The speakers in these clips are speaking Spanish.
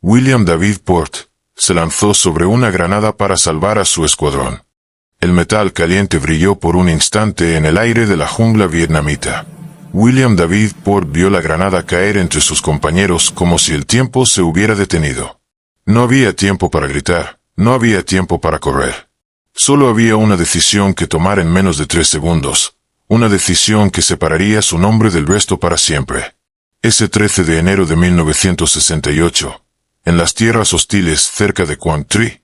William David Port, se lanzó sobre una granada para salvar a su escuadrón. El metal caliente brilló por un instante en el aire de la jungla vietnamita. William David Port vio la granada caer entre sus compañeros como si el tiempo se hubiera detenido. No había tiempo para gritar, no había tiempo para correr. Solo había una decisión que tomar en menos de 3 segundos, una decisión que separaría su nombre del resto para siempre. Ese 13 de enero de 1968, en las tierras hostiles cerca de Quang Tri,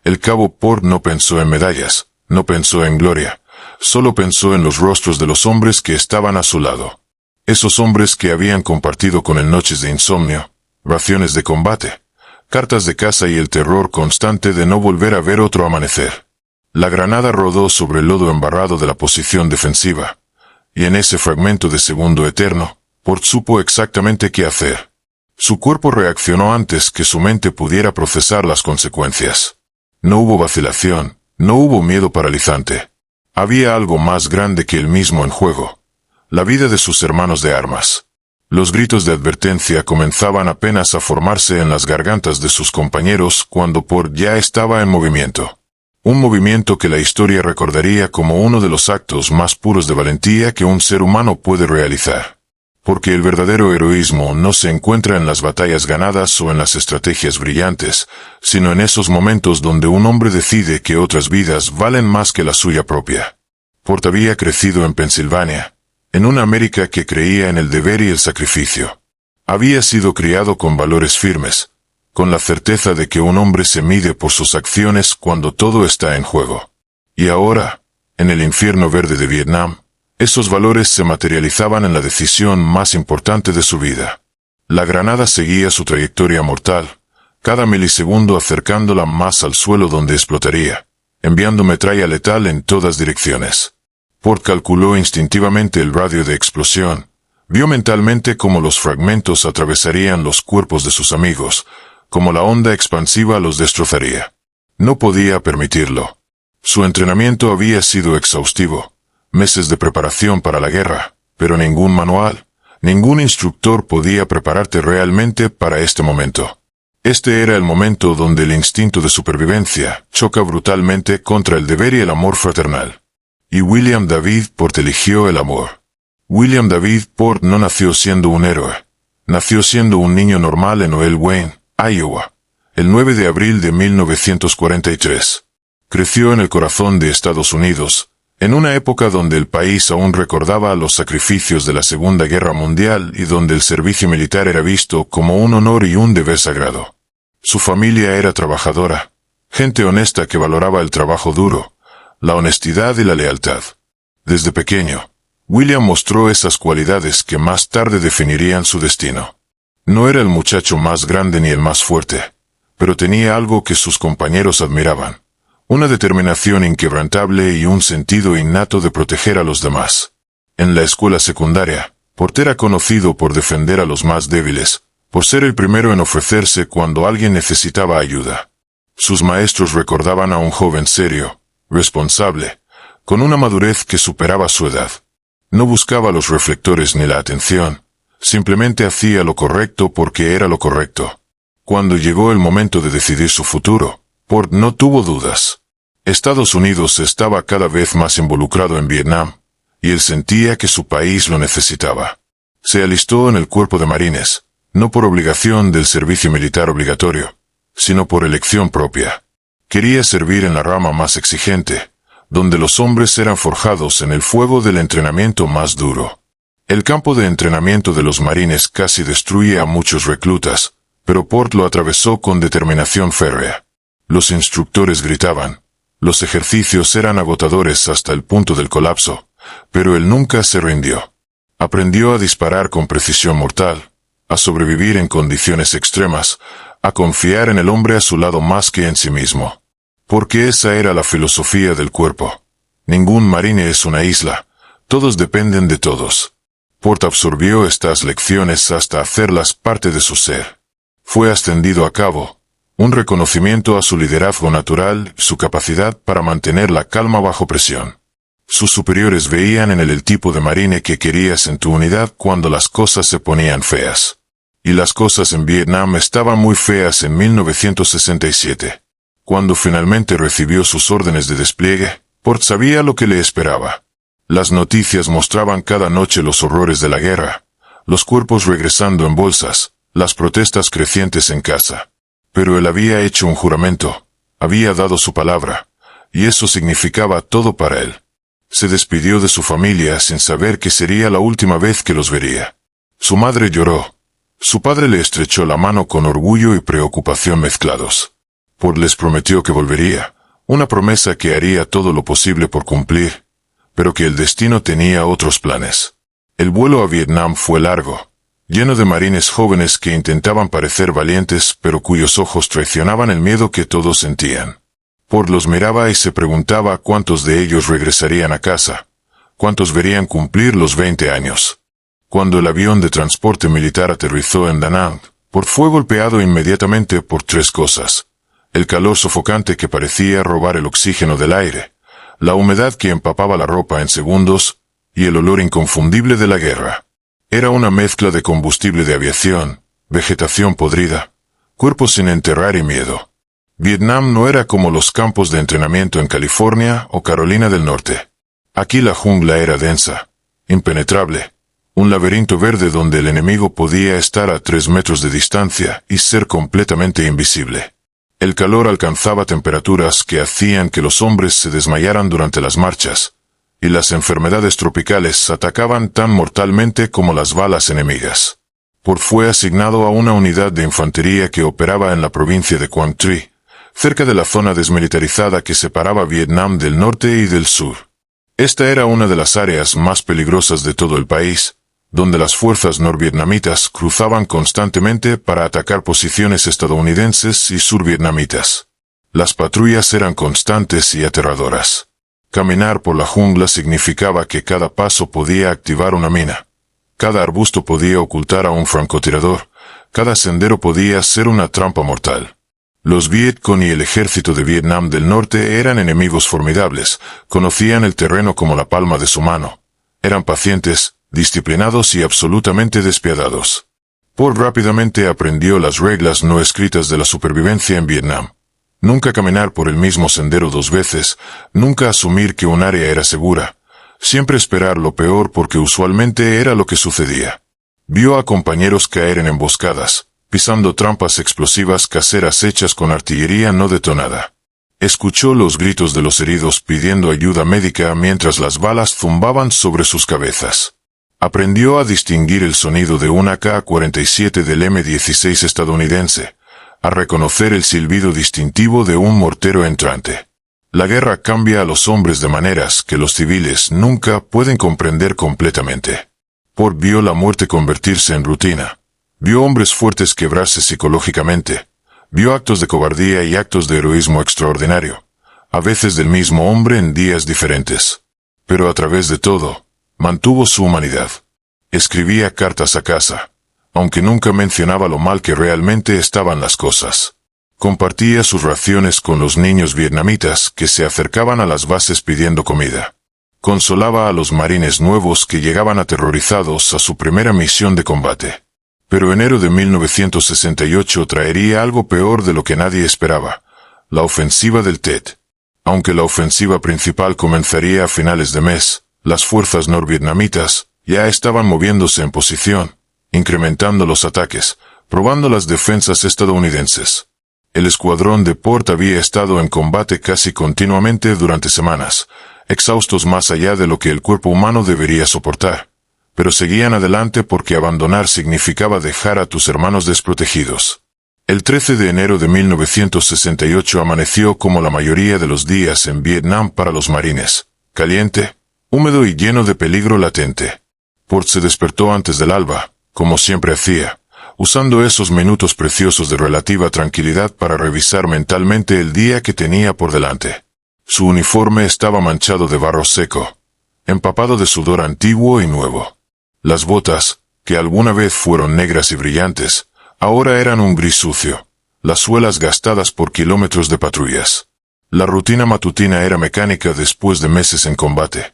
el cabo Port no pensó en medallas, no pensó en gloria, solo pensó en los rostros de los hombres que estaban a su lado. Esos hombres que habían compartido con él noches de insomnio, raciones de combate, cartas de caza y el terror constante de no volver a ver otro amanecer. La granada rodó sobre el lodo embarrado de la posición defensiva, y en ese fragmento de segundo eterno, Port supo exactamente qué hacer. Su cuerpo reaccionó antes que su mente pudiera procesar las consecuencias. No hubo vacilación, no hubo miedo paralizante. Había algo más grande que él mismo en juego. La vida de sus hermanos de armas. Los gritos de advertencia comenzaban apenas a formarse en las gargantas de sus compañeros cuando Port ya estaba en movimiento. Un movimiento que la historia recordaría como uno de los actos más puros de valentía que un ser humano puede realizar. Porque el verdadero heroísmo no se encuentra en las batallas ganadas o en las estrategias brillantes, sino en esos momentos donde un hombre decide que otras vidas valen más que la suya propia. Port había crecido en Pensilvania, en una América que creía en el deber y el sacrificio. Había sido criado con valores firmes, con la certeza de que un hombre se mide por sus acciones cuando todo está en juego. Y ahora, en el infierno verde de Vietnam, esos valores se materializaban en la decisión más importante de su vida. La granada seguía su trayectoria mortal, cada milisegundo acercándola más al suelo donde explotaría, enviando metralla letal en todas direcciones. Port calculó instintivamente el radio de explosión, vio mentalmente cómo los fragmentos atravesarían los cuerpos de sus amigos, cómo la onda expansiva los destrozaría. No podía permitirlo. Su entrenamiento había sido exhaustivo. Meses de preparación para la guerra, pero ningún manual, ningún instructor podía prepararte realmente para este momento. Este era el momento donde el instinto de supervivencia choca brutalmente contra el deber y el amor fraternal. Y William David Port eligió el amor. William David Port no nació siendo un héroe. Nació siendo un niño normal en Eau Wayne, Iowa, el 9 de abril de 1943. Creció en el corazón de Estados Unidos, en una época donde el país aún recordaba los sacrificios de la Segunda Guerra Mundial y donde el servicio militar era visto como un honor y un deber sagrado. Su familia era trabajadora, gente honesta que valoraba el trabajo duro, la honestidad y la lealtad. Desde pequeño, William mostró esas cualidades que más tarde definirían su destino. No era el muchacho más grande ni el más fuerte, pero tenía algo que sus compañeros admiraban. Una determinación inquebrantable y un sentido innato de proteger a los demás. En la escuela secundaria, Port era conocido por defender a los más débiles, por ser el primero en ofrecerse cuando alguien necesitaba ayuda. Sus maestros recordaban a un joven serio, responsable, con una madurez que superaba su edad. No buscaba los reflectores ni la atención, simplemente hacía lo correcto porque era lo correcto. Cuando llegó el momento de decidir su futuro, Port no tuvo dudas. Estados Unidos estaba cada vez más involucrado en Vietnam, y él sentía que su país lo necesitaba. Se alistó en el cuerpo de marines, no por obligación del servicio militar obligatorio, sino por elección propia. Quería servir en la rama más exigente, donde los hombres eran forjados en el fuego del entrenamiento más duro. El campo de entrenamiento de los marines casi destruye a muchos reclutas, pero Port lo atravesó con determinación férrea. Los instructores gritaban. Los ejercicios eran agotadores hasta el punto del colapso, pero él nunca se rindió. Aprendió a disparar con precisión mortal, a sobrevivir en condiciones extremas, a confiar en el hombre a su lado más que en sí mismo. Porque esa era la filosofía del cuerpo. Ningún marine es una isla, todos dependen de todos. Port absorbió estas lecciones hasta hacerlas parte de su ser. Fue ascendido a cabo. Un reconocimiento a su liderazgo natural y su capacidad para mantener la calma bajo presión. Sus superiores veían en él el tipo de marine que querías en tu unidad cuando las cosas se ponían feas. Y las cosas en Vietnam estaban muy feas en 1967. Cuando finalmente recibió sus órdenes de despliegue, Port sabía lo que le esperaba. Las noticias mostraban cada noche los horrores de la guerra, los cuerpos regresando en bolsas, las protestas crecientes en casa. Pero él había hecho un juramento, había dado su palabra, y eso significaba todo para él. Se despidió de su familia sin saber que sería la última vez que los vería. Su madre lloró. Su padre le estrechó la mano con orgullo y preocupación mezclados. Port les prometió que volvería, una promesa que haría todo lo posible por cumplir, pero que el destino tenía otros planes. El vuelo a Vietnam fue largo, lleno de marines jóvenes que intentaban parecer valientes pero cuyos ojos traicionaban el miedo que todos sentían. Port los miraba y se preguntaba cuántos de ellos regresarían a casa, cuántos verían cumplir los 20 años. Cuando el avión de transporte militar aterrizó en Da Nang, Port fue golpeado inmediatamente por tres cosas: el calor sofocante que parecía robar el oxígeno del aire, la humedad que empapaba la ropa en segundos, y el olor inconfundible de la guerra. Era una mezcla de combustible de aviación, vegetación podrida, cuerpos sin enterrar y miedo. Vietnam no era como los campos de entrenamiento en California o Carolina del Norte. Aquí la jungla era densa, impenetrable, un laberinto verde donde el enemigo podía estar a 3 metros de distancia y ser completamente invisible. El calor alcanzaba temperaturas que hacían que los hombres se desmayaran durante las marchas, y las enfermedades tropicales atacaban tan mortalmente como las balas enemigas. Port fue asignado a una unidad de infantería que operaba en la provincia de Quang Tri, cerca de la zona desmilitarizada que separaba Vietnam del norte y del sur. Esta era una de las áreas más peligrosas de todo el país, donde las fuerzas norvietnamitas cruzaban constantemente para atacar posiciones estadounidenses y survietnamitas. Las patrullas eran constantes y aterradoras. Caminar por la jungla significaba que cada paso podía activar una mina. Cada arbusto podía ocultar a un francotirador. Cada sendero podía ser una trampa mortal. Los Viet Cong y el ejército de Vietnam del Norte eran enemigos formidables, conocían el terreno como la palma de su mano. Eran pacientes, disciplinados y absolutamente despiadados. Port rápidamente aprendió las reglas no escritas de la supervivencia en Vietnam. Nunca caminar por el mismo sendero 2 veces, nunca asumir que un área era segura, siempre esperar lo peor porque usualmente era lo que sucedía. Vio a compañeros caer en emboscadas, pisando trampas explosivas caseras hechas con artillería no detonada. Escuchó los gritos de los heridos pidiendo ayuda médica mientras las balas zumbaban sobre sus cabezas. Aprendió a distinguir el sonido de un AK-47 del M-16 estadounidense, a reconocer el silbido distintivo de un mortero entrante. La guerra cambia a los hombres de maneras que los civiles nunca pueden comprender completamente. Port vio la muerte convertirse en rutina. Vio hombres fuertes quebrarse psicológicamente. Vio actos de cobardía y actos de heroísmo extraordinario, a veces del mismo hombre en días diferentes. Pero a través de todo, mantuvo su humanidad. Escribía cartas a casa, aunque nunca mencionaba lo mal que realmente estaban las cosas. Compartía sus raciones con los niños vietnamitas que se acercaban a las bases pidiendo comida. Consolaba a los marines nuevos que llegaban aterrorizados a su primera misión de combate. Pero enero de 1968 traería algo peor de lo que nadie esperaba: la ofensiva del Tet. Aunque la ofensiva principal comenzaría a finales de mes, las fuerzas norvietnamitas ya estaban moviéndose en posición, incrementando los ataques, probando las defensas estadounidenses. El escuadrón de Port había estado en combate casi continuamente durante semanas, exhaustos más allá de lo que el cuerpo humano debería soportar. Pero seguían adelante porque abandonar significaba dejar a tus hermanos desprotegidos. El 13 de enero de 1968 amaneció como la mayoría de los días en Vietnam para los marines: caliente, húmedo y lleno de peligro latente. Port se despertó antes del alba, como siempre hacía, usando esos minutos preciosos de relativa tranquilidad para revisar mentalmente el día que tenía por delante. Su uniforme estaba manchado de barro seco, empapado de sudor antiguo y nuevo. Las botas, que alguna vez fueron negras y brillantes, ahora eran un gris sucio, las suelas gastadas por kilómetros de patrullas. La rutina matutina era mecánica después de meses en combate.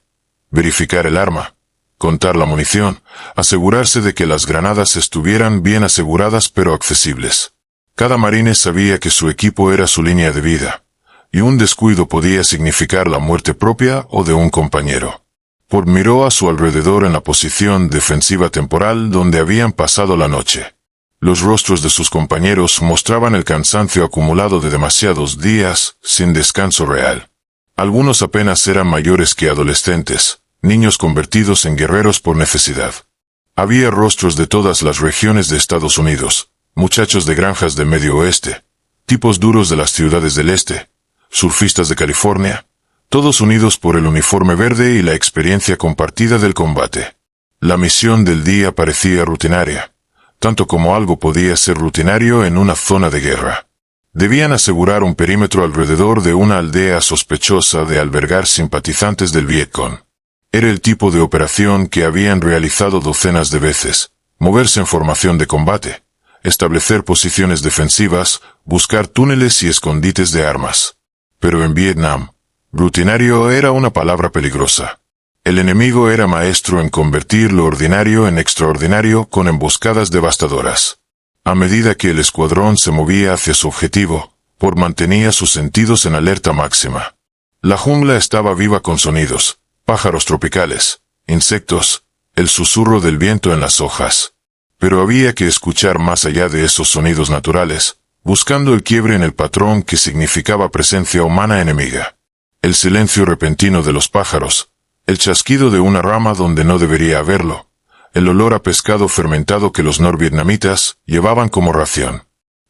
Verificar el arma, contar la munición, asegurarse de que las granadas estuvieran bien aseguradas pero accesibles. Cada marine sabía que su equipo era su línea de vida, y un descuido podía significar la muerte propia o de un compañero. Ford miró a su alrededor en la posición defensiva temporal donde habían pasado la noche. Los rostros de sus compañeros mostraban el cansancio acumulado de demasiados días sin descanso real. Algunos apenas eran mayores que adolescentes, niños convertidos en guerreros por necesidad. Había rostros de todas las regiones de Estados Unidos, muchachos de granjas del Medio Oeste, tipos duros de las ciudades del Este, surfistas de California, todos unidos por el uniforme verde y la experiencia compartida del combate. La misión del día parecía rutinaria, tanto como algo podía ser rutinario en una zona de guerra. Debían asegurar un perímetro alrededor de una aldea sospechosa de albergar simpatizantes del Vietcong. Era el tipo de operación que habían realizado docenas de veces: moverse en formación de combate, establecer posiciones defensivas, buscar túneles y escondites de armas. Pero en Vietnam, rutinario era una palabra peligrosa. El enemigo era maestro en convertir lo ordinario en extraordinario con emboscadas devastadoras. A medida que el escuadrón se movía hacia su objetivo, Ford mantenía sus sentidos en alerta máxima. La jungla estaba viva con sonidos, pájaros tropicales, insectos, el susurro del viento en las hojas. Pero había que escuchar más allá de esos sonidos naturales, buscando el quiebre en el patrón que significaba presencia humana enemiga. El silencio repentino de los pájaros, el chasquido de una rama donde no debería haberlo, el olor a pescado fermentado que los norvietnamitas llevaban como ración.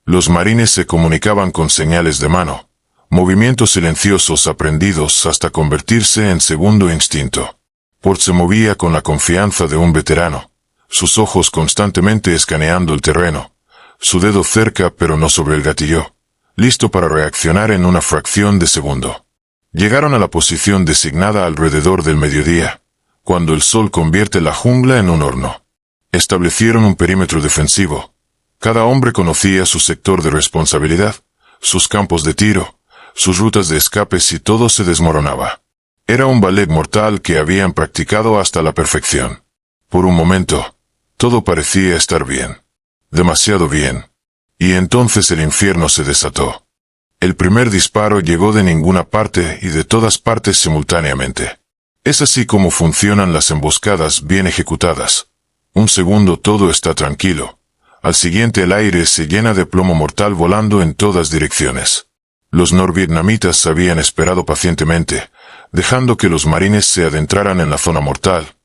Los marines se comunicaban con señales de mano, movimientos silenciosos aprendidos hasta convertirse en segundo instinto. Ford se movía con la confianza de un veterano, sus ojos constantemente escaneando el terreno, su dedo cerca pero no sobre el gatillo, listo para reaccionar en una fracción de segundo. Llegaron a la posición designada alrededor del mediodía, cuando el sol convierte la jungla en un horno. Establecieron un perímetro defensivo. Cada hombre conocía su sector de responsabilidad, sus campos de tiro, sus rutas de escape si todo se desmoronaba. Era un ballet mortal que habían practicado hasta la perfección. Por un momento, todo parecía estar bien. Demasiado bien. Y entonces el infierno se desató. El primer disparo llegó de ninguna parte y de todas partes simultáneamente. Es así como funcionan las emboscadas bien ejecutadas. Un segundo todo está tranquilo. Al siguiente el aire se llena de plomo mortal volando en todas direcciones. Los norvietnamitas habían esperado pacientemente, dejando que los marines se adentraran en la zona mortal,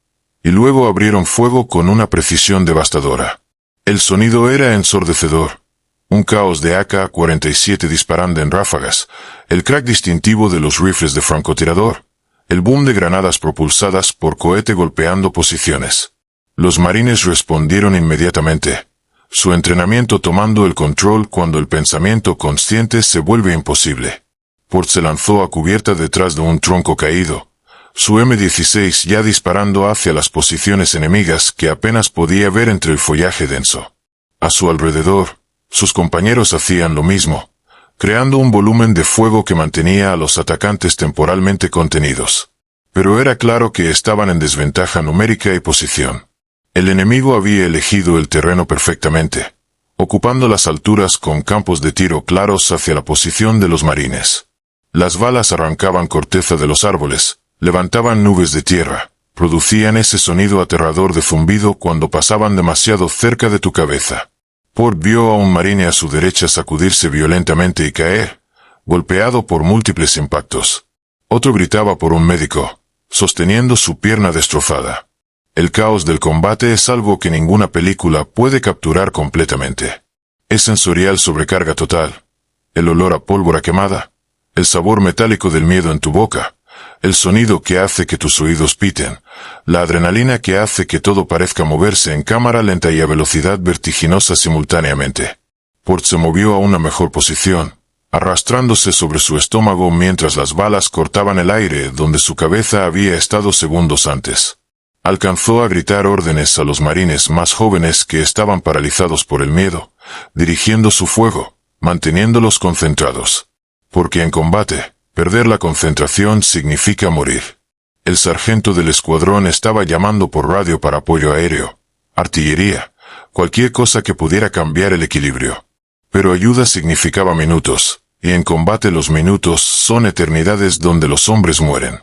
y luego abrieron fuego con una precisión devastadora. El sonido era ensordecedor. Un caos de AK-47 disparando en ráfagas, el crack distintivo de los rifles de francotirador, el boom de granadas propulsadas por cohete golpeando posiciones. Los marines respondieron inmediatamente, su entrenamiento tomando el control cuando el pensamiento consciente se vuelve imposible. Ford se lanzó a cubierta detrás de un tronco caído, su M16 ya disparando hacia las posiciones enemigas que apenas podía ver entre el follaje denso. A su alrededor, sus compañeros hacían lo mismo, creando un volumen de fuego que mantenía a los atacantes temporalmente contenidos. Pero era claro que estaban en desventaja numérica y posición. El enemigo había elegido el terreno perfectamente, ocupando las alturas con campos de tiro claros hacia la posición de los marines. Las balas arrancaban corteza de los árboles, levantaban nubes de tierra, producían ese sonido aterrador de zumbido cuando pasaban demasiado cerca de tu cabeza. Ford vio a un marine a su derecha sacudirse violentamente y caer, golpeado por múltiples impactos. Otro gritaba por un médico, sosteniendo su pierna destrozada. El caos del combate es algo que ninguna película puede capturar completamente. Es sensorial sobrecarga total. El olor a pólvora quemada, el sabor metálico del miedo en tu boca, el sonido que hace que tus oídos piten, la adrenalina que hace que todo parezca moverse en cámara lenta y a velocidad vertiginosa simultáneamente. Ford se movió a una mejor posición, arrastrándose sobre su estómago mientras las balas cortaban el aire donde su cabeza había estado segundos antes. Alcanzó a gritar órdenes a los marines más jóvenes que estaban paralizados por el miedo, dirigiendo su fuego, manteniéndolos concentrados. Porque en combate, perder la concentración significa morir. El sargento del escuadrón estaba llamando por radio para apoyo aéreo, artillería, cualquier cosa que pudiera cambiar el equilibrio. Pero ayuda significaba minutos, y en combate los minutos son eternidades donde los hombres mueren.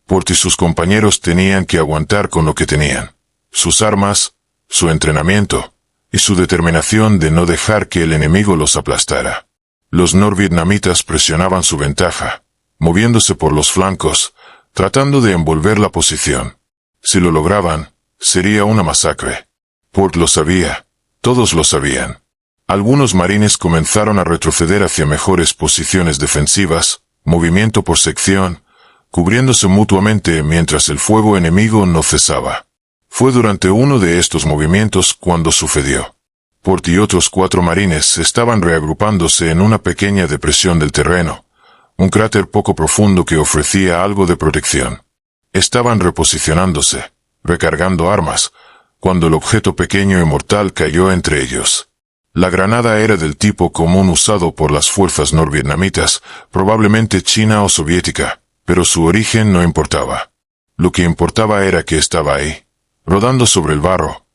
Port y sus compañeros tenían que aguantar con lo que tenían, sus armas, su entrenamiento, y su determinación de no dejar que el enemigo los aplastara. Los norvietnamitas presionaban su ventaja, moviéndose por los flancos, tratando de envolver la posición. Si lo lograban, sería una masacre. Port lo sabía, todos lo sabían. Algunos marines comenzaron a retroceder hacia mejores posiciones defensivas, movimiento por sección, cubriéndose mutuamente mientras el fuego enemigo no cesaba. Fue durante uno de estos movimientos cuando sucedió. Port y otros 4 marines estaban reagrupándose en una pequeña depresión del terreno, un cráter poco profundo que ofrecía algo de protección. Estaban reposicionándose, recargando armas, cuando el objeto pequeño y mortal cayó entre ellos. La granada era del tipo común usado por las fuerzas norvietnamitas, probablemente china o soviética, pero su origen no importaba. Lo que importaba era que estaba ahí, rodando sobre el barro,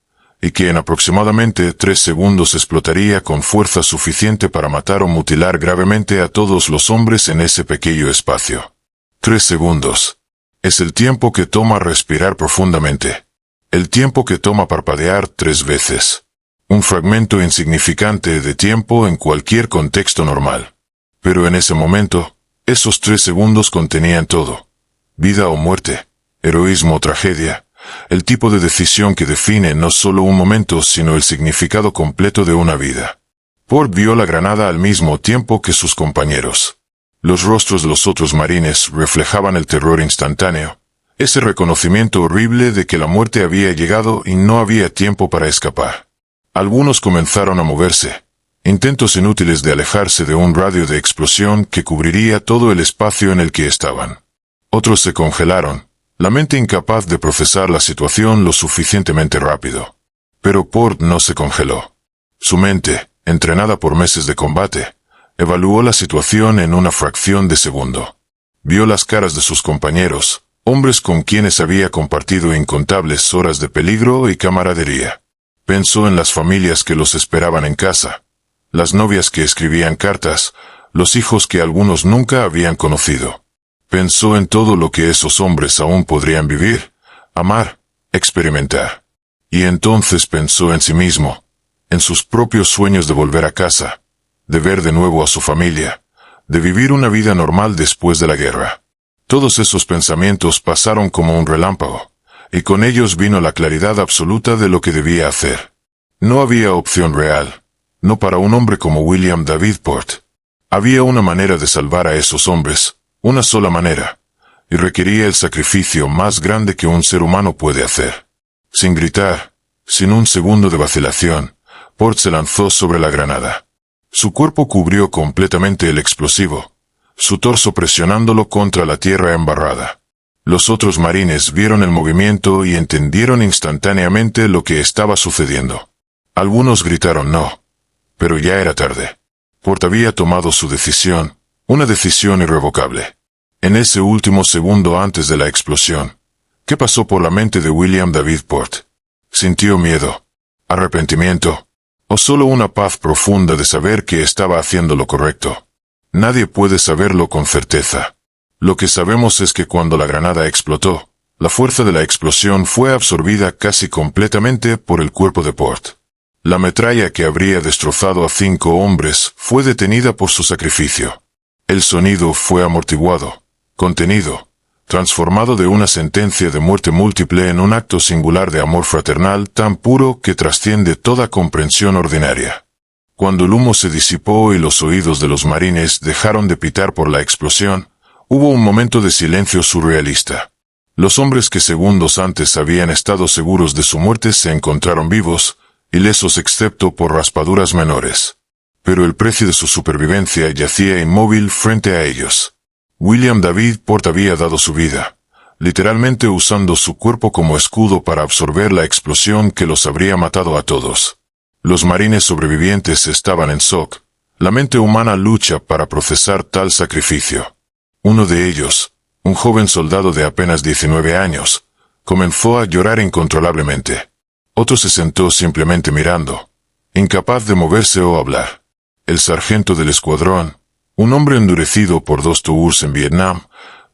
y que en aproximadamente 3 segundos explotaría con fuerza suficiente para matar o mutilar gravemente a todos los hombres en ese pequeño espacio. 3 segundos. Es el tiempo que toma respirar profundamente. El tiempo que toma parpadear 3 veces. Un fragmento insignificante de tiempo en cualquier contexto normal. Pero en ese momento, esos 3 segundos contenían todo. Vida o muerte, heroísmo o tragedia, el tipo de decisión que define no solo un momento sino el significado completo de una vida. Port vio la granada al mismo tiempo que sus compañeros. Los rostros de los otros marines reflejaban el terror instantáneo, ese reconocimiento horrible de que la muerte había llegado y no había tiempo para escapar. Algunos comenzaron a moverse, intentos inútiles de alejarse de un radio de explosión que cubriría todo el espacio en el que estaban. Otros se congelaron, la mente incapaz de procesar la situación lo suficientemente rápido. Pero Port no se congeló. Su mente, entrenada por meses de combate, evaluó la situación en una fracción de segundo. Vio las caras de sus compañeros, hombres con quienes había compartido incontables horas de peligro y camaradería. Pensó en las familias que los esperaban en casa, las novias que escribían cartas, los hijos que algunos nunca habían conocido. Pensó en todo lo que esos hombres aún podrían vivir, amar, experimentar. Y entonces pensó en sí mismo, en sus propios sueños de volver a casa, de ver de nuevo a su familia, de vivir una vida normal después de la guerra. Todos esos pensamientos pasaron como un relámpago, y con ellos vino la claridad absoluta de lo que debía hacer. No había opción real, no para un hombre como William David Port. Había una manera de salvar a esos hombres, una sola manera, y requería el sacrificio más grande que un ser humano puede hacer. Sin gritar, sin un segundo de vacilación, Port se lanzó sobre la granada. Su cuerpo cubrió completamente el explosivo, su torso presionándolo contra la tierra embarrada. Los otros marines vieron el movimiento y entendieron instantáneamente lo que estaba sucediendo. Algunos gritaron no, pero ya era tarde. Port había tomado su decisión, una decisión irrevocable. En ese último segundo antes de la explosión, ¿qué pasó por la mente de William David Port? ¿Sintió miedo, arrepentimiento, o solo una paz profunda de saber que estaba haciendo lo correcto? Nadie puede saberlo con certeza. Lo que sabemos es que cuando la granada explotó, la fuerza de la explosión fue absorbida casi completamente por el cuerpo de Port. La metralla que habría destrozado a 5 hombres fue detenida por su sacrificio. El sonido fue amortiguado, contenido, transformado de una sentencia de muerte múltiple en un acto singular de amor fraternal tan puro que trasciende toda comprensión ordinaria. Cuando el humo se disipó y los oídos de los marines dejaron de pitar por la explosión, hubo un momento de silencio surrealista. Los hombres que segundos antes habían estado seguros de su muerte se encontraron vivos, ilesos excepto por raspaduras menores. Pero el precio de su supervivencia yacía inmóvil frente a ellos. William David Port había dado su vida, literalmente usando su cuerpo como escudo para absorber la explosión que los habría matado a todos. Los marines sobrevivientes estaban en shock. La mente humana lucha para procesar tal sacrificio. Uno de ellos, un joven soldado de apenas 19 años, comenzó a llorar incontrolablemente. Otro se sentó simplemente mirando, incapaz de moverse o hablar. El sargento del escuadrón, un hombre endurecido por 2 tours en Vietnam,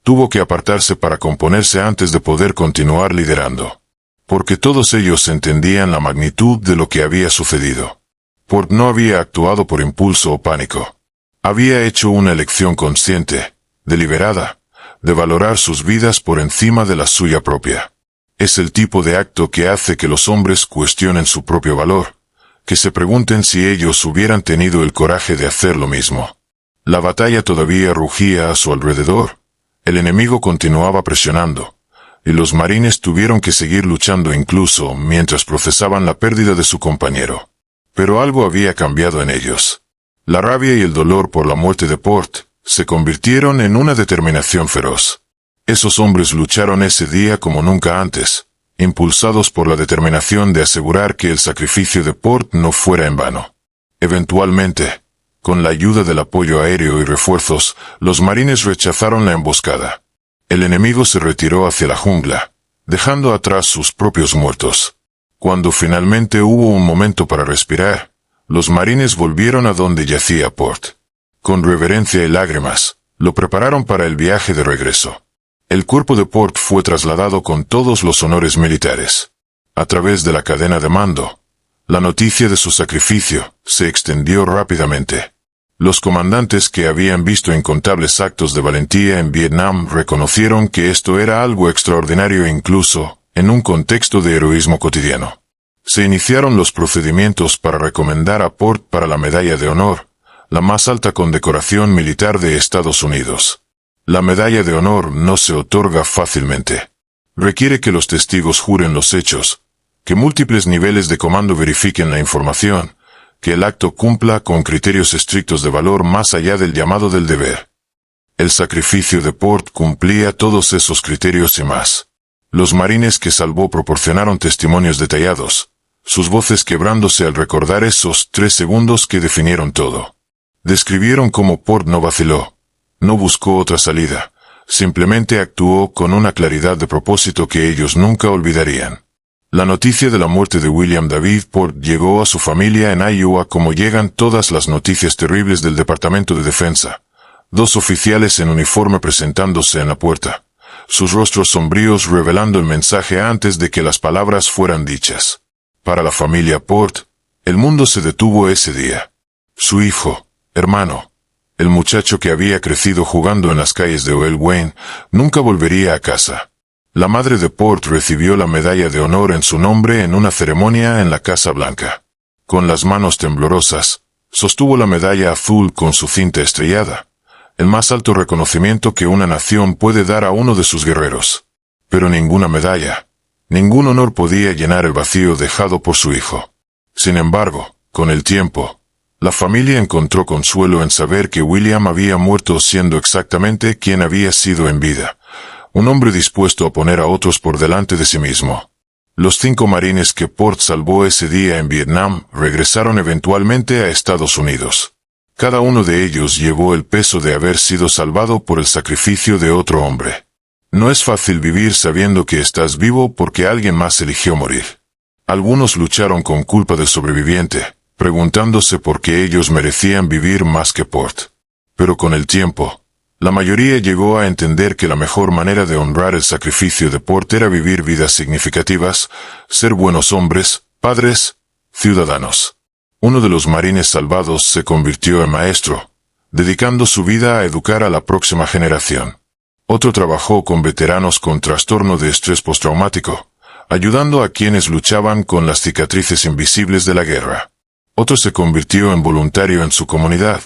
tuvo que apartarse para componerse antes de poder continuar liderando. Porque todos ellos entendían la magnitud de lo que había sucedido. Port no había actuado por impulso o pánico. Había hecho una elección consciente, deliberada, de valorar sus vidas por encima de la suya propia. Es el tipo de acto que hace que los hombres cuestionen su propio valor, que se pregunten si ellos hubieran tenido el coraje de hacer lo mismo. La batalla todavía rugía a su alrededor. El enemigo continuaba presionando, y los marines tuvieron que seguir luchando incluso mientras procesaban la pérdida de su compañero. Pero algo había cambiado en ellos. La rabia y el dolor por la muerte de Port se convirtieron en una determinación feroz. Esos hombres lucharon ese día como nunca antes, impulsados por la determinación de asegurar que el sacrificio de Port no fuera en vano. Eventualmente, con la ayuda del apoyo aéreo y refuerzos, los marines rechazaron la emboscada. El enemigo se retiró hacia la jungla, dejando atrás sus propios muertos. Cuando finalmente hubo un momento para respirar, los marines volvieron a donde yacía Port. Con reverencia y lágrimas, lo prepararon para el viaje de regreso. El cuerpo de Port fue trasladado con todos los honores militares. A través de la cadena de mando, la noticia de su sacrificio se extendió rápidamente. Los comandantes que habían visto incontables actos de valentía en Vietnam reconocieron que esto era algo extraordinario incluso en un contexto de heroísmo cotidiano. Se iniciaron los procedimientos para recomendar a Port para la Medalla de Honor, la más alta condecoración militar de Estados Unidos. La Medalla de Honor no se otorga fácilmente. Requiere que los testigos juren los hechos, que múltiples niveles de comando verifiquen la información, que el acto cumpla con criterios estrictos de valor más allá del llamado del deber. El sacrificio de Port cumplía todos esos criterios y más. Los marines que salvó proporcionaron testimonios detallados, sus voces quebrándose al recordar esos 3 segundos que definieron todo. Describieron cómo Port no vaciló, no buscó otra salida, simplemente actuó con una claridad de propósito que ellos nunca olvidarían. La noticia de la muerte de William David Port llegó a su familia en Iowa como llegan todas las noticias terribles del Departamento de Defensa. 2 oficiales en uniforme presentándose en la puerta, sus rostros sombríos revelando el mensaje antes de que las palabras fueran dichas. Para la familia Port, el mundo se detuvo ese día. Su hijo, hermano, el muchacho que había crecido jugando en las calles de Eau Wayne, nunca volvería a casa. La madre de Port recibió la medalla de honor en su nombre en una ceremonia en la Casa Blanca. Con las manos temblorosas, sostuvo la medalla azul con su cinta estrellada, el más alto reconocimiento que una nación puede dar a uno de sus guerreros. Pero ninguna medalla, ningún honor podía llenar el vacío dejado por su hijo. Sin embargo, con el tiempo, la familia encontró consuelo en saber que William había muerto siendo exactamente quien había sido en vida. Un hombre dispuesto a poner a otros por delante de sí mismo. Los 5 marines que Port salvó ese día en Vietnam regresaron eventualmente a Estados Unidos. Cada uno de ellos llevó el peso de haber sido salvado por el sacrificio de otro hombre. No es fácil vivir sabiendo que estás vivo porque alguien más eligió morir. Algunos lucharon con culpa del sobreviviente, preguntándose por qué ellos merecían vivir más que Port. Pero con el tiempo, la mayoría llegó a entender que la mejor manera de honrar el sacrificio de Port era vivir vidas significativas, ser buenos hombres, padres, ciudadanos. Uno de los marines salvados se convirtió en maestro, dedicando su vida a educar a la próxima generación. Otro trabajó con veteranos con trastorno de estrés postraumático, ayudando a quienes luchaban con las cicatrices invisibles de la guerra. Otro se convirtió en voluntario en su comunidad,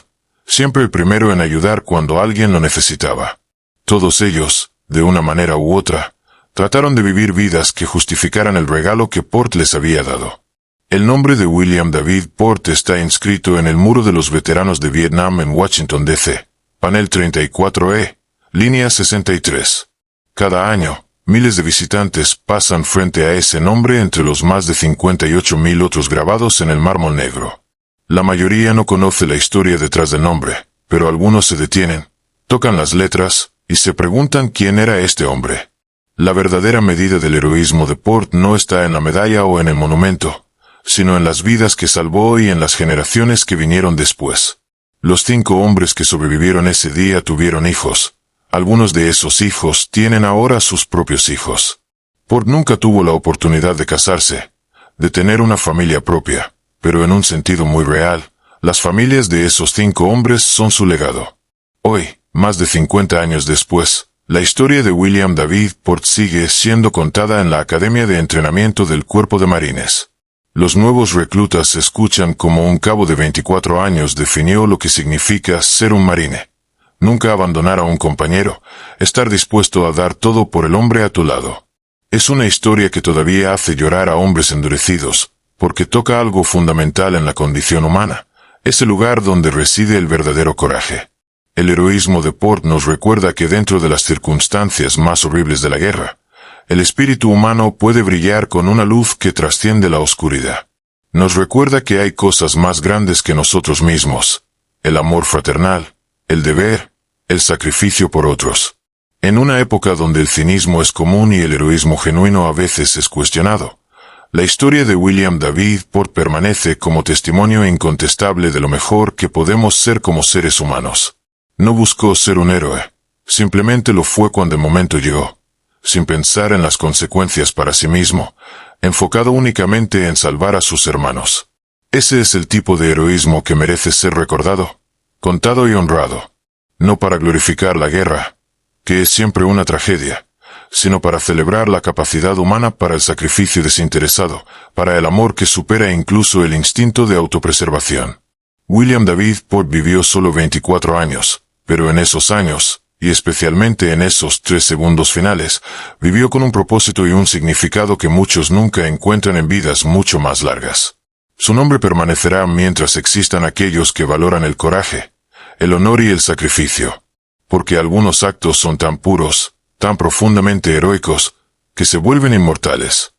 siempre el primero en ayudar cuando alguien lo necesitaba. Todos ellos, de una manera u otra, trataron de vivir vidas que justificaran el regalo que Port les había dado. El nombre de William David Port está inscrito en el Muro de los Veteranos de Vietnam en Washington, D.C., panel 34E, línea 63. Cada año, miles de visitantes pasan frente a ese nombre entre los más de 58,000 otros grabados en el mármol negro. La mayoría no conoce la historia detrás del nombre, pero algunos se detienen, tocan las letras, y se preguntan quién era este hombre. La verdadera medida del heroísmo de Port no está en la medalla o en el monumento, sino en las vidas que salvó y en las generaciones que vinieron después. Los 5 hombres que sobrevivieron ese día tuvieron hijos. Algunos de esos hijos tienen ahora sus propios hijos. Port nunca tuvo la oportunidad de casarse, de tener una familia propia, pero en un sentido muy real, las familias de esos 5 hombres son su legado. Hoy, más de 50 años después, la historia de William David Port sigue siendo contada en la Academia de Entrenamiento del Cuerpo de Marines. Los nuevos reclutas escuchan cómo un cabo de 24 años definió lo que significa ser un marine. Nunca abandonar a un compañero, estar dispuesto a dar todo por el hombre a tu lado. Es una historia que todavía hace llorar a hombres endurecidos, porque toca algo fundamental en la condición humana. Es el lugar donde reside el verdadero coraje. El heroísmo de Port nos recuerda que dentro de las circunstancias más horribles de la guerra, el espíritu humano puede brillar con una luz que trasciende la oscuridad. Nos recuerda que hay cosas más grandes que nosotros mismos: el amor fraternal, el deber, el sacrificio por otros. En una época donde el cinismo es común y el heroísmo genuino a veces es cuestionado, la historia de William David Port permanece como testimonio incontestable de lo mejor que podemos ser como seres humanos. No buscó ser un héroe, simplemente lo fue cuando el momento llegó, sin pensar en las consecuencias para sí mismo, enfocado únicamente en salvar a sus hermanos. Ese es el tipo de heroísmo que merece ser recordado, contado y honrado, no para glorificar la guerra, que es siempre una tragedia, sino para celebrar la capacidad humana para el sacrificio desinteresado, para el amor que supera incluso el instinto de autopreservación. William David Port vivió solo 24 años, pero en esos años, y especialmente en esos 3 segundos finales, vivió con un propósito y un significado que muchos nunca encuentran en vidas mucho más largas. Su nombre permanecerá mientras existan aquellos que valoran el coraje, el honor y el sacrificio, porque algunos actos son tan puros, tan profundamente heroicos, que se vuelven inmortales.